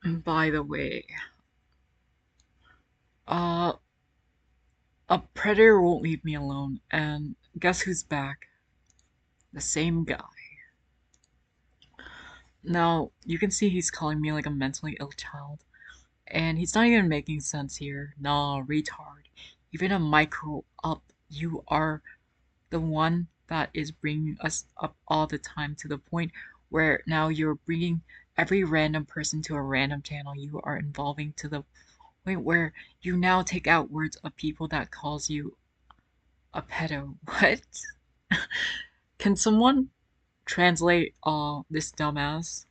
By the way, uh, a predator won't leave me alone, and guess who's back? The same guy. Now, you can see he's calling me like a mentally ill child, and he's not even making sense here. Nah, retard. Even a micro up, you are the one that is bringing us up all the time to the point where now you're bringing every random person to a random channel you are involving to the point where you now take out words of people that calls you a pedo. What? Can someone translate this dumbass?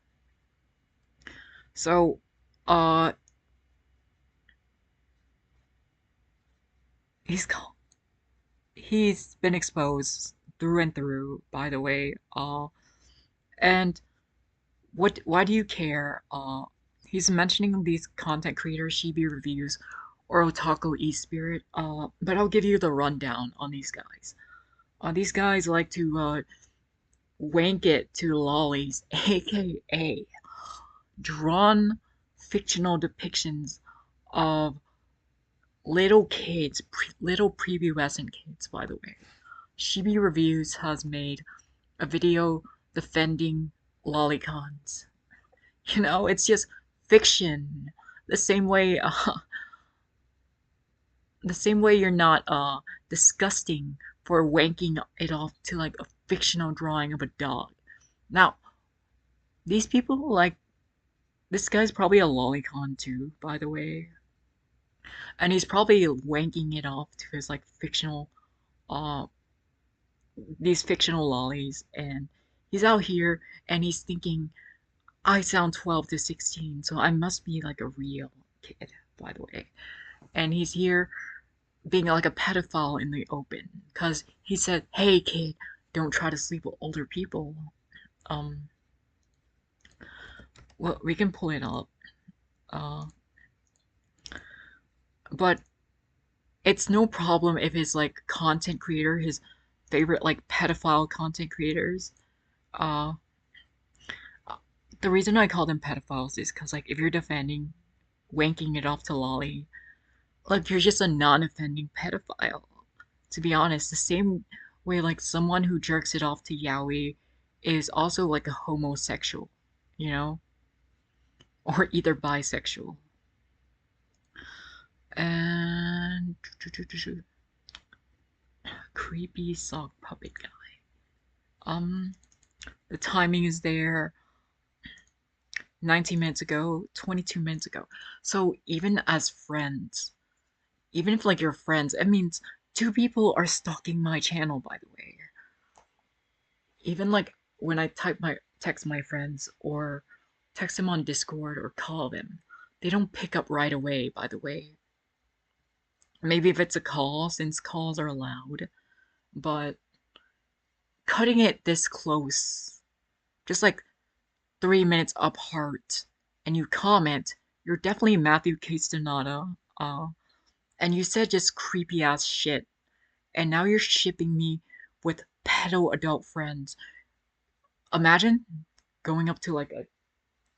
So uh he's called he's been exposed through and through, by the way. And why do you care? He's mentioning these content creators, Shibi reviews, or Otaku eSpirit. But I'll give you the rundown on these guys. These guys like to wank it to lollies, aka drawn fictional depictions of little kids, little prepubescent kids, by the way. Shibi Reviews has made a video defending lolicons. You know, it's just fiction. The same way, the same way you're not disgusting for wanking it off to like a fictional drawing of a dog. Now, these people like this guy's probably a lolicon too, by the way, and he's probably wanking it off to his like fictional, uh, these fictional lollies, and he's out here and he's thinking, I sound 12 to 16, so I must be like a real kid, by the way. And he's here being like a pedophile in the open because he said, "Hey kid, don't try to sleep with older people." Um, well, we can pull it up. Uh, but it's no problem if his like content creator, his favorite like pedophile content creators, uh, the reason I call them pedophiles is because like if you're defending wanking it off to lolly, like you're just a non-offending pedophile. To be honest, the same way like someone who jerks it off to yaoi is also like a homosexual, you know, or either bisexual. And creepy sock puppet guy. Um, the timing is there. 19 minutes ago, 22 minutes ago. So even as friends, even if like you're friends, it means two people are stalking my channel. By the way, even like when I text my friends or text them on Discord or call them, they don't pick up right away, by the way. Maybe if it's a call, since calls are loud, but cutting it this close, just like 3 minutes apart, and you comment, you're definitely Matthew Castaneda, and you said just creepy ass shit, and now you're shipping me with pedo adult friends. Imagine going up to like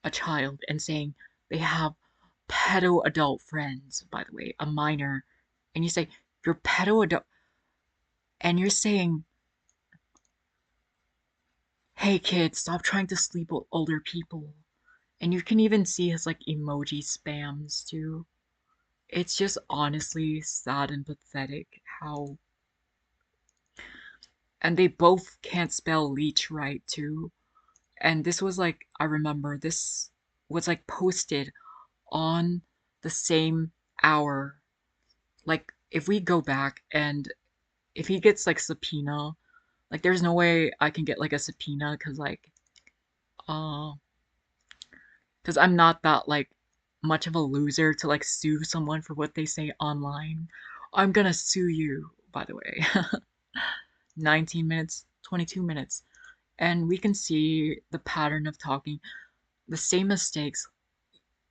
a child and saying they have pedo adult friends, by the way, a minor, and you say, you're pedo adult, and you're saying, hey kid, stop trying to sleep with older people. And you can even see his like emoji spams too. It's just honestly sad and pathetic how. And they both can't spell leech right too. And this was like, I remember this was like posted on the same hour. Like, if we go back and if he gets like subpoena, like there's no way I can get like a subpoena uh because I'm not that like much of a loser to like sue someone for what they say online. I'm gonna sue you, by the way. 19 minutes, 22 minutes. And we can see the pattern of talking, the same mistakes.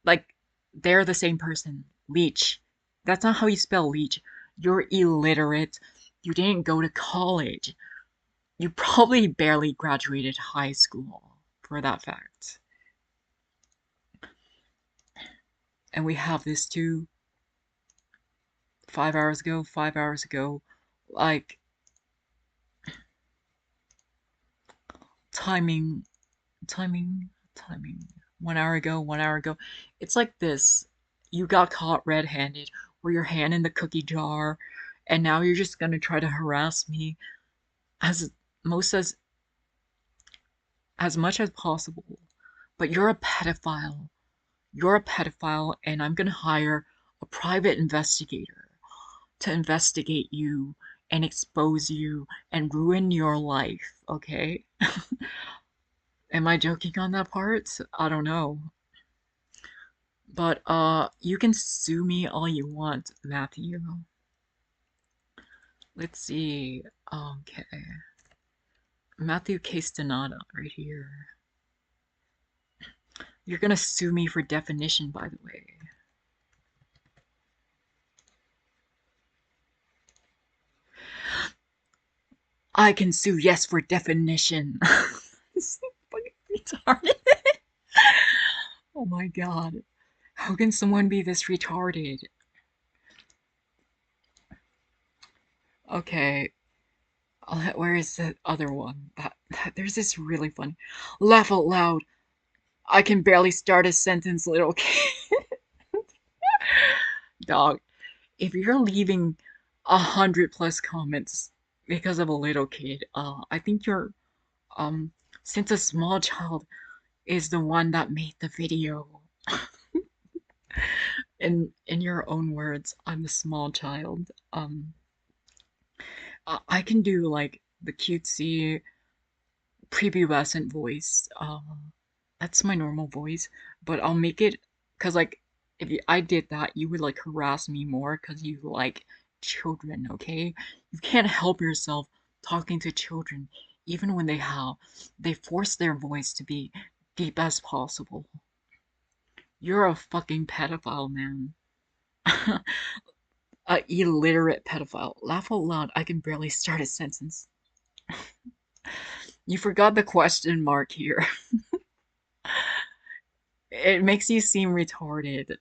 Like, they're the same person. Leech. That's not how you spell leech. You're illiterate. You didn't go to college. You probably barely graduated high school, for that fact. and we have this too. 5 hours ago, 5 hours ago, like timing, timing. 1 hour ago, 1 hour ago. It's like this. You got caught red-handed, or your hand in the cookie jar, and now you're just gonna try to harass me as most as much as possible. But you're a pedophile. You're a pedophile, and I'm gonna hire a private investigator to investigate you and expose you and ruin your life, okay? Am I joking on that part? I don't know. But you can sue me all you want, Matthew. Let's see. Okay. Matthew Castaneda right here. You're gonna sue me for definition, by the way. I can sue, yes, for definition. This is fucking retarded. Oh my god. How can someone be this retarded? Okay. Where is the other one? There's this really funny. Laugh out loud. I can barely start a sentence, little kid. Dog, if you're leaving 100+ comments because of a little kid, I think you're, um, since a small child is the one that made the video. In your own words, I'm the small child. I can do like the cutesy prepubescent voice. That's my normal voice, but I'll make it because like if I did that, you would like harass me more because you like children. Okay, you can't help yourself talking to children, even when they force their voice to be deep as possible. You're a fucking pedophile, man. A illiterate pedophile. Laugh out loud. I can barely start a sentence. You forgot the question mark here. It makes you seem retarded.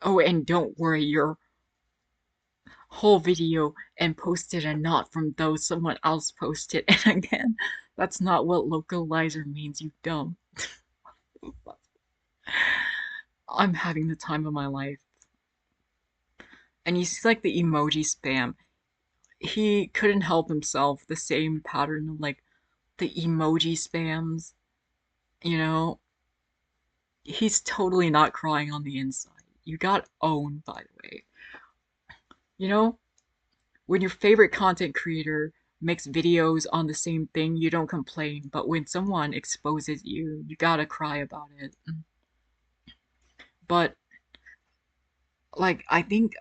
Oh, and don't worry, your whole video and posted and not from those someone else posted. And again, that's not what localizer means, you dumb. I'm having the time of my life. And you see like the emoji spam. He couldn't help himself, the same pattern of like the emoji spams, you know? He's totally not crying on the inside. You got owned, by the way. You know, when your favorite content creator makes videos on the same thing, you don't complain, but when someone exposes you, you gotta cry about it. But like I think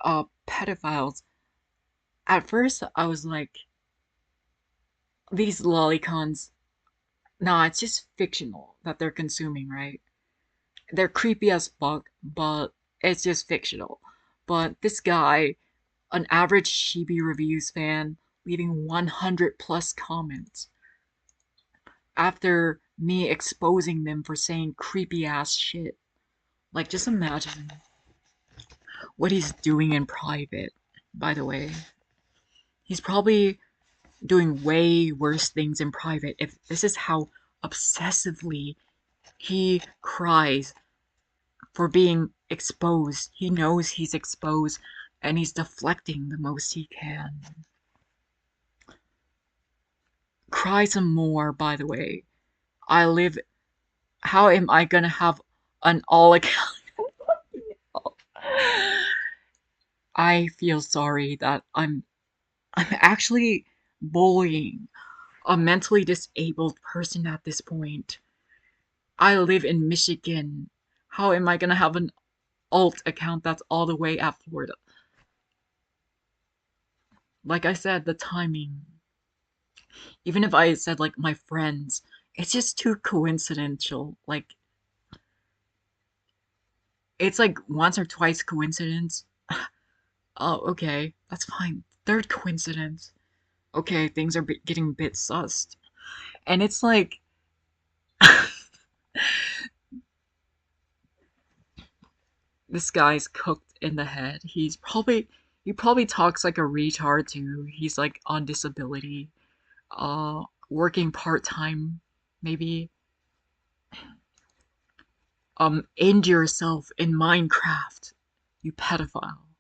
pedophiles, at first I was like, these lolicons, nah, it's just fictional that they're consuming, right? They're creepy as fuck, but it's just fictional. But this guy, an average Chibi Reviews fan, leaving 100+ comments after me exposing them for saying creepy ass shit. Like, just imagine what he's doing in private, by the way. He's probably doing way worse things in private if this is how obsessively he cries for being exposed. He knows he's exposed and he's deflecting the most he can. Cry some more, by the way. I live. How am I gonna have an all account? I feel sorry that I'm actually bullying a mentally disabled person at this point. I live in Michigan. How am I gonna have an alt account that's all the way at Florida? Like I said, the timing. Even if I said like my friends, it's just too coincidental. Like it's like once or twice coincidence. Oh, okay, that's fine. Third coincidence. Okay, things are getting a bit sussed. And it's like, this guy's cooked in the head. He probably talks like a retard too. He's like on disability, working part-time, maybe. End yourself in Minecraft, you pedophile.